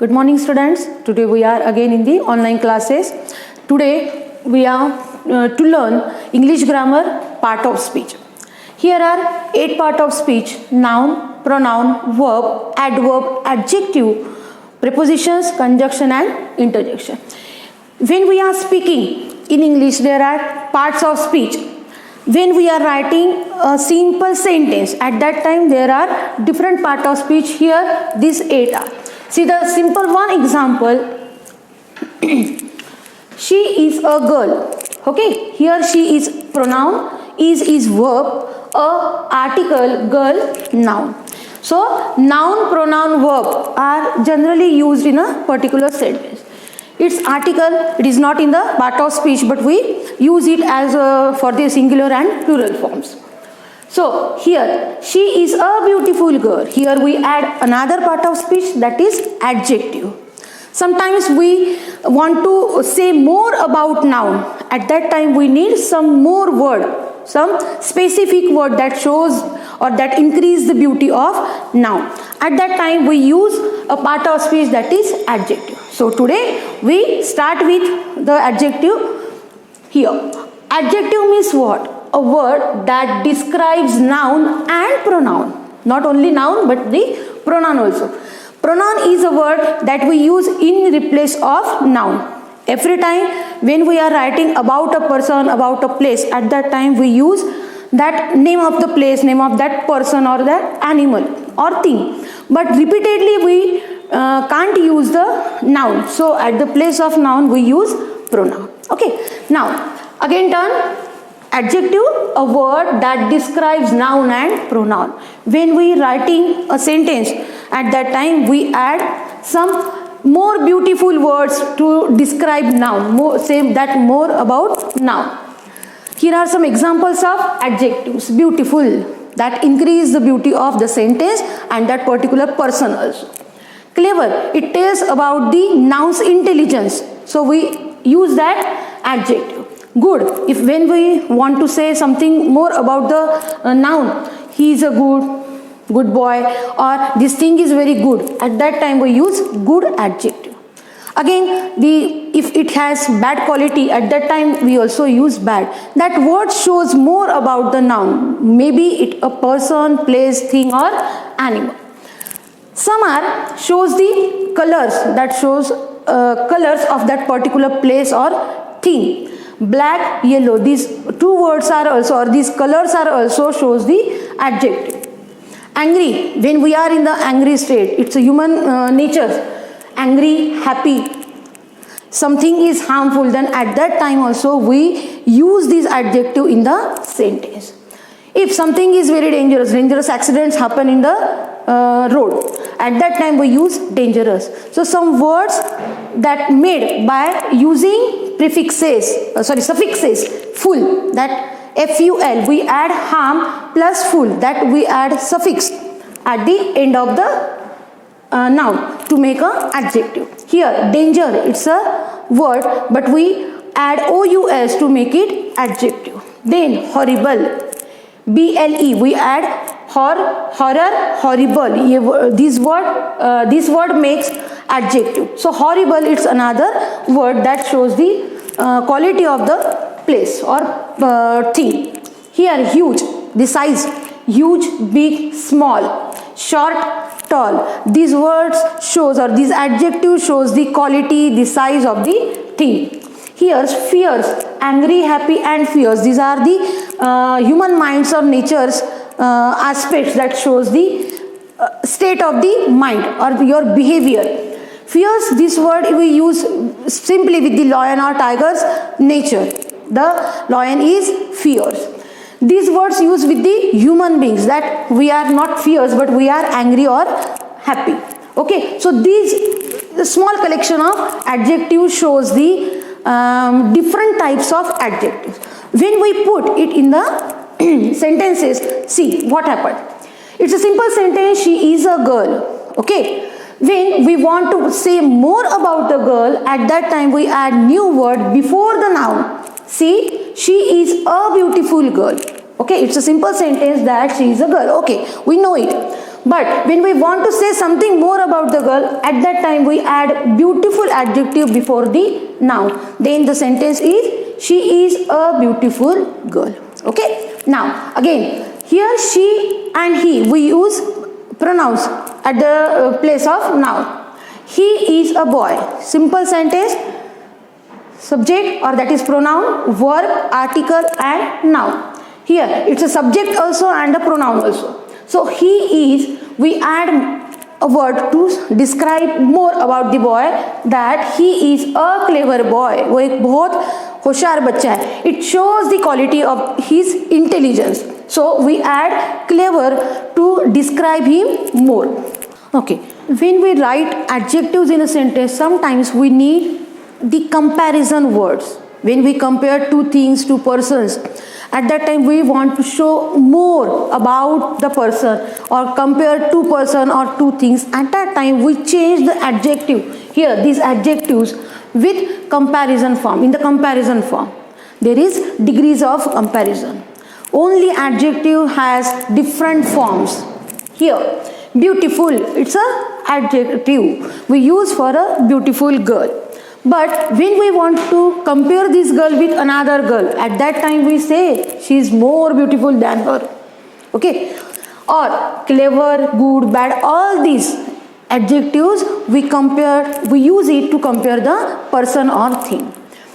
Good morning, students. Today we are again in the online classes. Today we are to learn English grammar part of speech. Here are 8 parts of speech: noun, pronoun, verb, adverb, adjective, prepositions, conjunction and interjection. When we are speaking in English, there are parts of speech. When we are writing a simple sentence, at that time there are different parts of speech. Here these 8 are. See the simple one example. She is a girl. Okay, here she is pronoun, is verb, a article, girl noun. So noun, pronoun, verb are generally used in a particular sentence. Its article, it is not in the part of speech, but we use it as for the singular and plural forms. So here, she is a beautiful girl. Here we add another part of speech, that is adjective. Sometimes we want to say more about noun. At that time we need some more word, some specific word that shows or that increase the beauty of noun. At that time we use a part of speech, that is adjective. So today we start with the adjective. Here adjective means what? A word that describes noun and pronoun. Not only noun but the pronoun also. Pronoun is a word that we use in replace of noun. Every time when we are writing about a person, about a place, at that time we use that name of the place, name of that person or that animal or thing. But repeatedly we can't use the noun. So at the place of noun we use pronoun. Okay. Now again turn. Adjective, a word that describes noun and pronoun. When we writing a sentence, at that time we add some more beautiful words to describe noun, say that more about noun. Here are some examples of adjectives. Beautiful, that increase the beauty of the sentence and that particular person also. Clever, it tells about the noun's intelligence, so we use that adjective. Good, if when we want to say something more about the noun, he is a good boy, or this thing is very good, at that time we use good adjective. Again, if it has bad quality, at that time we also use bad. That word shows more about the noun, maybe it a person, place, thing or animal. Some are shows the colors, that shows colors of that particular place or thing. Black, yellow, these two words are also, or these colors are also shows the adjective. Angry, when we are in the angry state, it's a human nature. Angry, happy, something is harmful, then at that time also we use this adjective in the sentence. If something is very dangerous accidents happen in the road, at that time we use dangerous. So some words that made by using suffixes, full, that ful, we add harm plus full, that we add suffix at the end of the noun to make a adjective. Here danger, it's a word but we add ous to make it adjective. Then horrible, ble, we add horror, horrible. This word makes adjective. So horrible, it's another word that shows the quality of the place or thing. Here huge, the size, huge, big, small, short, tall. These words shows, or these adjectives shows the quality, the size of the thing. Here fierce, angry, happy and fierce. These are the human minds or nature's aspects that shows the state of the mind or your behavior. Fierce, this word we use simply with the lion or tiger's nature. The lion is fierce. These words used with the human beings, that we are not fierce but we are angry or happy. Okay, so the small collection of adjectives shows the different types of adjectives. When we put it in the sentences, see what happened. It's a simple sentence, she is a girl. Okay, when we want to say more about the girl, at that time we add new word before the noun. See, she is a beautiful girl. Okay, it's a simple sentence that she is a girl. Okay, we know it. But when we want to say something more about the girl, at that time we add beautiful adjective before the noun. Then the sentence is, she is a beautiful girl. Okay. Now again, here she and he, we use pronouns at the place of noun. He is a boy. Simple sentence, subject or that is pronoun, verb, article and noun. Here it's a subject also and a pronoun also. So he is, we add a word to describe more about the boy, that he is a clever boy. वो एक बहुत होशियार बच्चा है. It shows the quality of his intelligence. So we add clever to describe him more. Okay. When we write adjectives in a sentence, sometimes we need the comparison words. When we compare two things, two persons, at that time we want to show more about the person or compare two person or two things. At that time we change the adjective. Here these adjectives with comparison form. In the comparison form, there is degrees of comparison. Only adjective has different forms. Here beautiful, it's a adjective we use for a beautiful girl. But when we want to compare this girl with another girl, at that time we say she is more beautiful than her. Okay. Or clever, good, bad, all these adjectives we use it to compare the person or thing.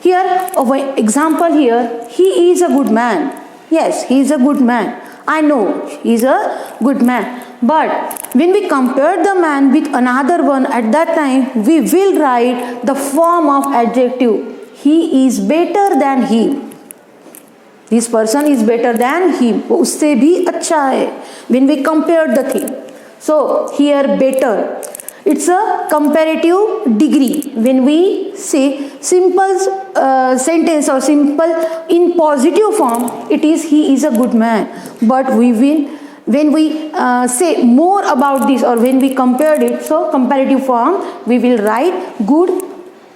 Here, example here, he is a good man. Yes, he is a good man. I know he is a good man. But when we compare the man with another one, at that time we will write the form of adjective. He is better than him. This person is better than him. वो उससे भी अच्छा है. When we compare the thing. So here better. It's a comparative degree. When we say simple sentence or simple in positive form, it is he is a good man. But when we say more about this or when we compared it, so comparative form we will write good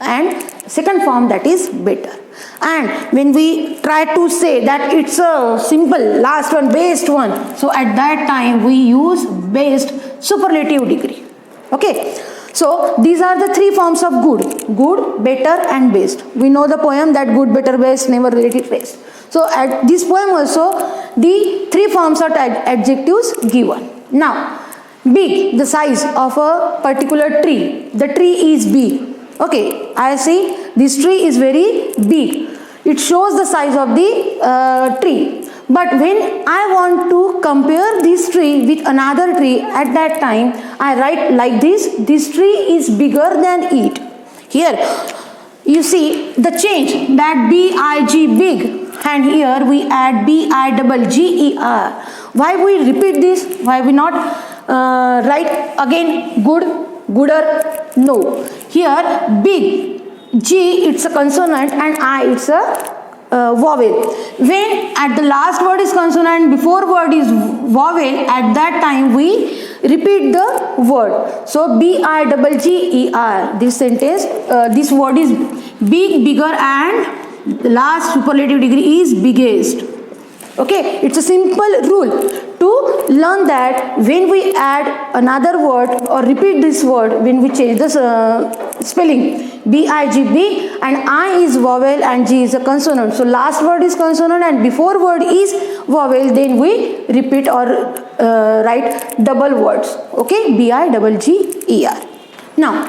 and second form that is better. And when we try to say that it's a simple last one, best one, so at that time we use best superlative degree. Okay, so these are the three forms of good, better and best. We know the poem that good, better, best, never, relative, best. So at this poem also the three forms of adjectives given. Now big, the size of a particular tree. The tree is big. Okay, I see this tree is very big. It shows the size of the tree. But when I want to compare this tree with another tree, at that time I write like this. This tree is bigger than it. Here you see the change, that B-I-G, big, and here we add B-I-G-G-E-R. Why we repeat this? Why we not write again good, gooder? No. Here big, G it's a consonant and I it's a vowel. When at the last word is consonant, before word is vowel, at that time we repeat the word. So B-I-G-G-E-R. This sentence, this word is big, bigger, and the last superlative degree is biggest. Okay, it's a simple rule to learn that when we add another word or repeat this word, when we change the spelling, B-I-G-B and I is vowel and G is a consonant. So last word is consonant and before word is vowel, then we repeat or write double words. Okay, B-I-G-G-E-R. Now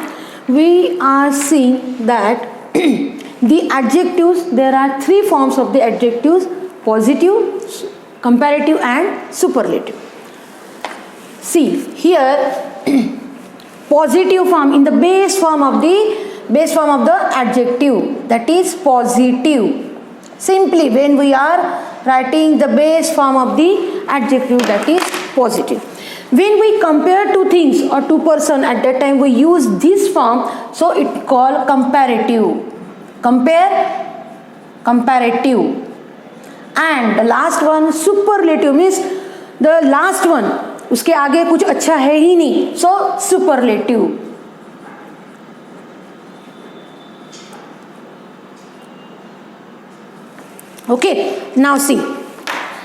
we are seeing that the adjectives, there are three forms of the adjectives: positive, comparative and superlative. See here positive form, in the base form of the adjective, that is positive. Simply when we are writing the base form of the adjective, that is positive. When we compare two things or two person, at that time we use this form, so it called comparative. Compare, comparative. And the last one superlative, means the last one उसके आगे कुछ अच्छा है ही नहीं, so superlative. Okay, now see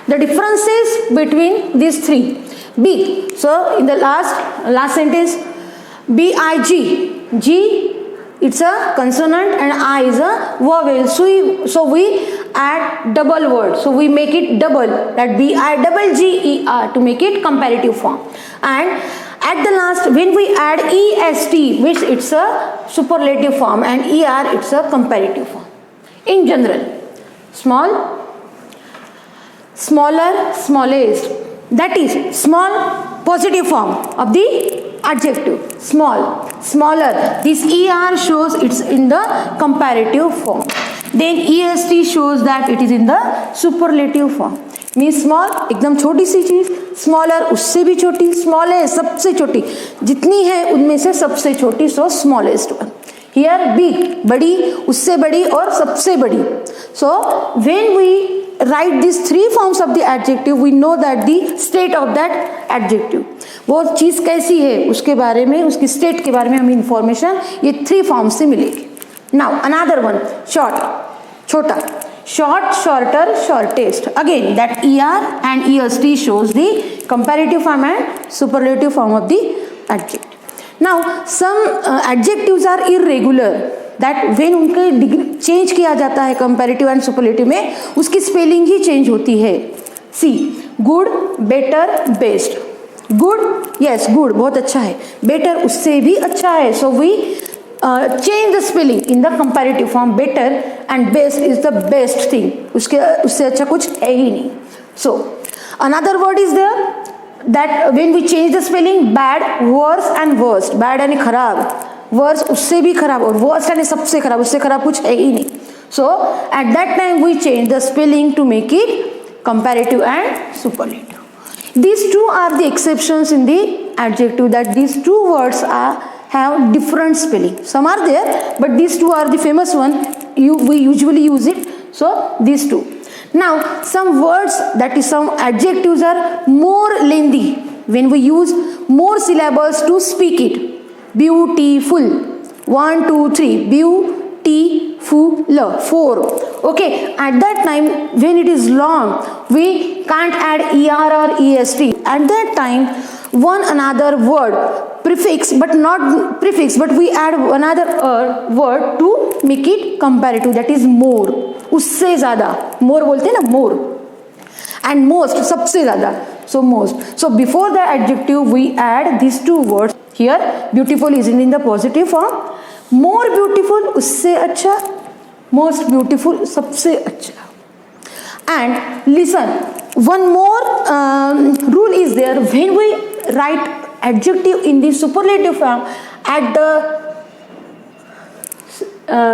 the differences between these three. big. So in the last sentence, big, g it's a consonant and I is a vowel. So we add double word. So we make it double, that BIGGER, to make it comparative form. And at the last, when we add EST, which it's a superlative form, and ER it's a comparative form. In general, small, smaller, smallest, that is small positive form of the adjective. Small, smaller, this ER shows it's in the comparative form. Then EST shows that it is in the superlative form. Means small एकदम छोटी सी चीज, smaller उससे भी छोटी, smallest सबसे छोटी, जितनी है उनमें से सबसे छोटी, so smallest one. Here big बड़ी, उससे बड़ी और सबसे बड़ी. So when we write these three forms of the adjective, we know that the state of that adjective, वो चीज कैसी है उसके बारे में, उसकी स्टेट के बारे में हमें इंफॉर्मेशन ये थ्री फॉर्म से मिलेगी. नाउ अनदर वन, शॉर्ट छोटा, short, shorter, shortest. Again that ER and EST shows the comparative form and superlative form of the adjective. Now some adjectives are irregular, that when उनके degree change किया जाता है comparative and superlative में, उसकी spelling ही change होती है. See good, better, best. Good, yes good बहुत अच्छा है, बेटर उससे भी अच्छा है. So we change the spelling in the comparative form. Better and best is the best thing, उससे अच्छा कुछ है ही नहीं. So another word is there that when we change the spelling, bad, worse and worst. bad यानी खराब, worse उससे भी खराब, और worst यानी सबसे खराब, उससे खराब कुछ है ही नहीं. So at that time we change the spelling to make it comparative and superlative. These two are the exceptions in the adjective, that these two words have different spelling. Some are there, but these two are the famous one. We usually use it. So these two. Now some words, that is some adjectives, are more lengthy when we use more syllables to speak it. Beautiful, 1 2 3, beautiful, 4. Okay, at that time when it is long, we can't add ER or EST. At that time one another word, prefix but not prefix, but we add another word to make it comparative, that is more, उससे ज़्यादा, more बोलते हैं ना, more. And most, सबसे ज़्यादा, so most. So before the adjective we add these two words. Here beautiful is in the positive form, more beautiful उससे अच्छा, most beautiful सबसे अच्छा. And listen, one more rule is there. When we write adjective in the superlative form, at the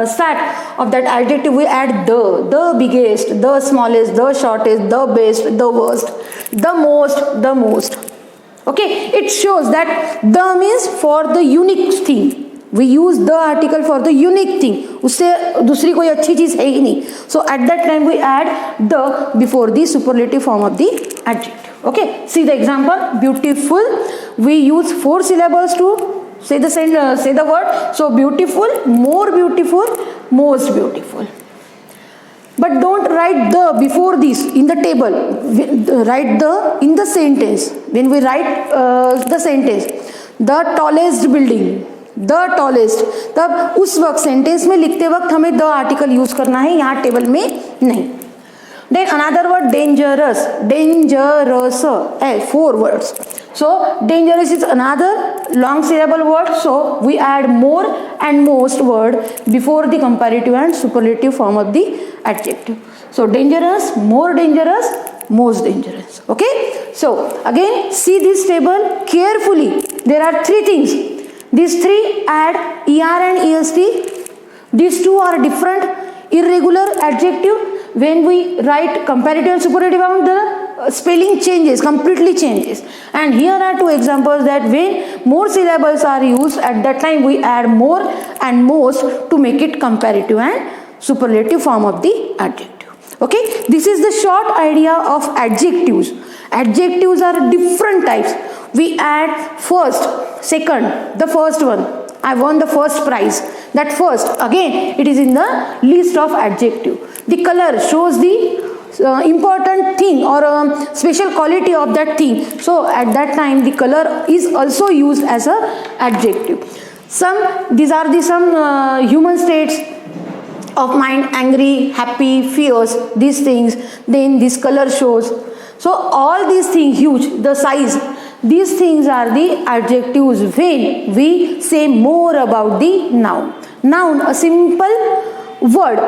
start of that adjective we add the biggest, the smallest, the shortest, the best, the worst, the most. Okay, it shows that the means for the unique thing. We use the article for the unique thing, उससे दूसरी कोई अच्छी चीज है ही नहीं. So at that time we add the before the superlative form of the adjective. Okay, see the example. Beautiful, we use 4 syllables to say the word. So beautiful, more beautiful, most beautiful. But don't write the before this in the table. Write the in the sentence. When we write the sentence, the tallest building, the tallest, तब उस वक्त sentence में लिखते वक्त हमें the article use करना है, यहाँ टेबल में नहीं. Then another word, dangerous, 4 words. So dangerous is another long syllable word. So we add more and most word before the comparative and superlative form of the adjective. So dangerous, more dangerous, most dangerous. Okay. So again see this table carefully. There are 3 things. These 3 add ER and EST. These 2 are different irregular adjective. When we write comparative and superlative form, the spelling changes, completely changes. And here are 2 examples that when more syllables are used, at that time we add more and most to make it comparative and superlative form of the adjective. Okay, this is the short idea of adjectives. Adjectives are different types. We add first, second, the first one, I won the first prize. That first, again it is in the list of adjective. The color shows the important thing or a special quality of that thing. So at that time the color is also used as a adjective. These are the some human states of mind: angry, happy, fierce, these things. Then this color shows. So all these things, huge, the size, these things are the adjectives when we say more about the noun. Noun, a simple word.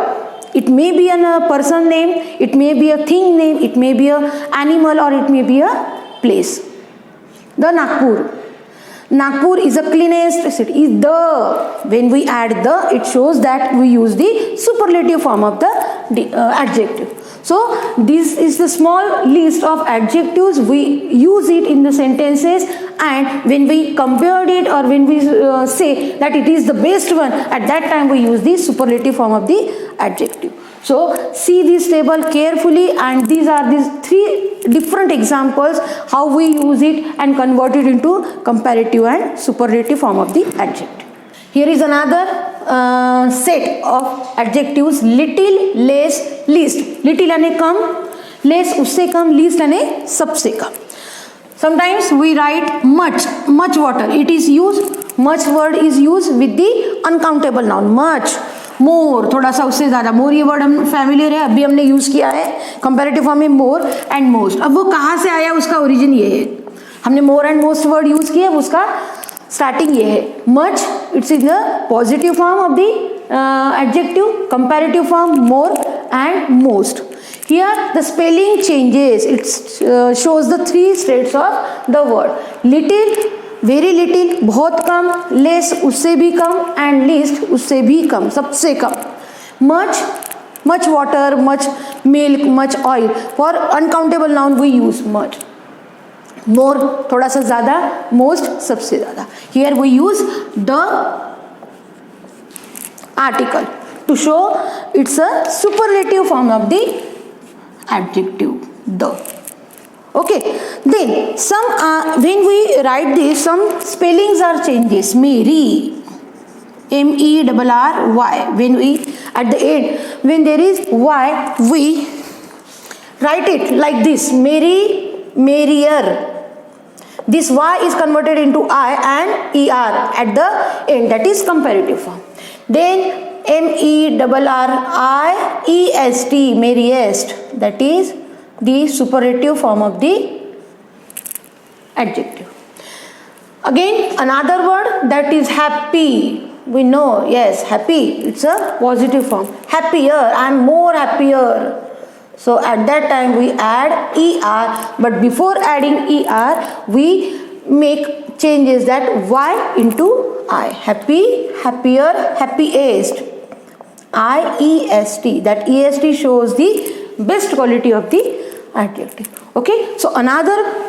It may be a person name, it may be a thing name, it may be an animal, or it may be a place. The Nagpur. Nagpur is the cleanest city. Is the, when we add the, it shows that we use the superlative form of the adjective. So this is the small list of adjectives. We use it in the sentences, and when we compared it or when we say that it is the best one, at that time we use the superlative form of the adjective. So see this table carefully, and these are these three different examples how we use it and convert it into comparative and superlative form of the adjective. Here is another set of adjectives: little, less, least. Little यानी कम, less उससे कम, least यानी सबसे कम. Sometimes we write much, much water. It is used, much word is used with the uncountable noun. Much, more, थोड़ा सा उससे ज़्यादा. more ये word हम familiar है, अभी हमने use किया है. Comparative form में more and most. अब वो कहाँ से आया, उसका origin ये है. हमने more and most word use किया, उसका starting ये है. Much, it's in the positive form of the adjective. Comparative form more and most. Here the spelling changes. It shows the three states of the word. Little, very little, बहुत कम, less उससे भी कम, and least उससे भी कम, सबसे कम. Much, much water, much milk, much oil. For uncountable noun we use much. More थोड़ा सा ज़्यादा, most सबसे ज़्यादा. Here we use the article to show it's a superlative form of the adjective, the. Okay, then some when we write this, some spellings are changes. Mary, MERRY. When we at the end, when there is Y, we write it like this: Mary, Merrier. This Y is converted into I and ER at the end. That is comparative form. Then MERRIEST, merriest. That is the superlative form of the adjective. Again, another word, that is happy. We know, yes, happy. It's a positive form. Happier. I am more happier. So at that time we add ER, but before adding ER, we make changes that Y into I. Happy, happier, happiest. IEST. That EST shows the best quality of the adjective. Okay. So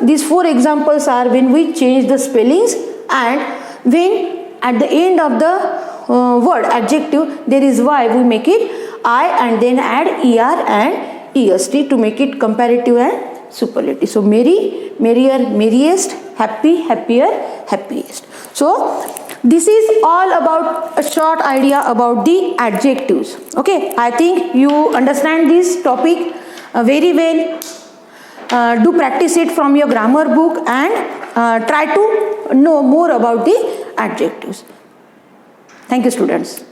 these four examples are when we change the spellings, and when at the end of the word adjective there is Y, we make it I and then add ER and EST to make it comparative and superlative. So merry, merrier, merriest, happy, happier, happiest. So this is all about a short idea about the adjectives. Okay, I think you understand this topic very well. Do practice it from your grammar book and try to know more about the adjectives. Thank you, students.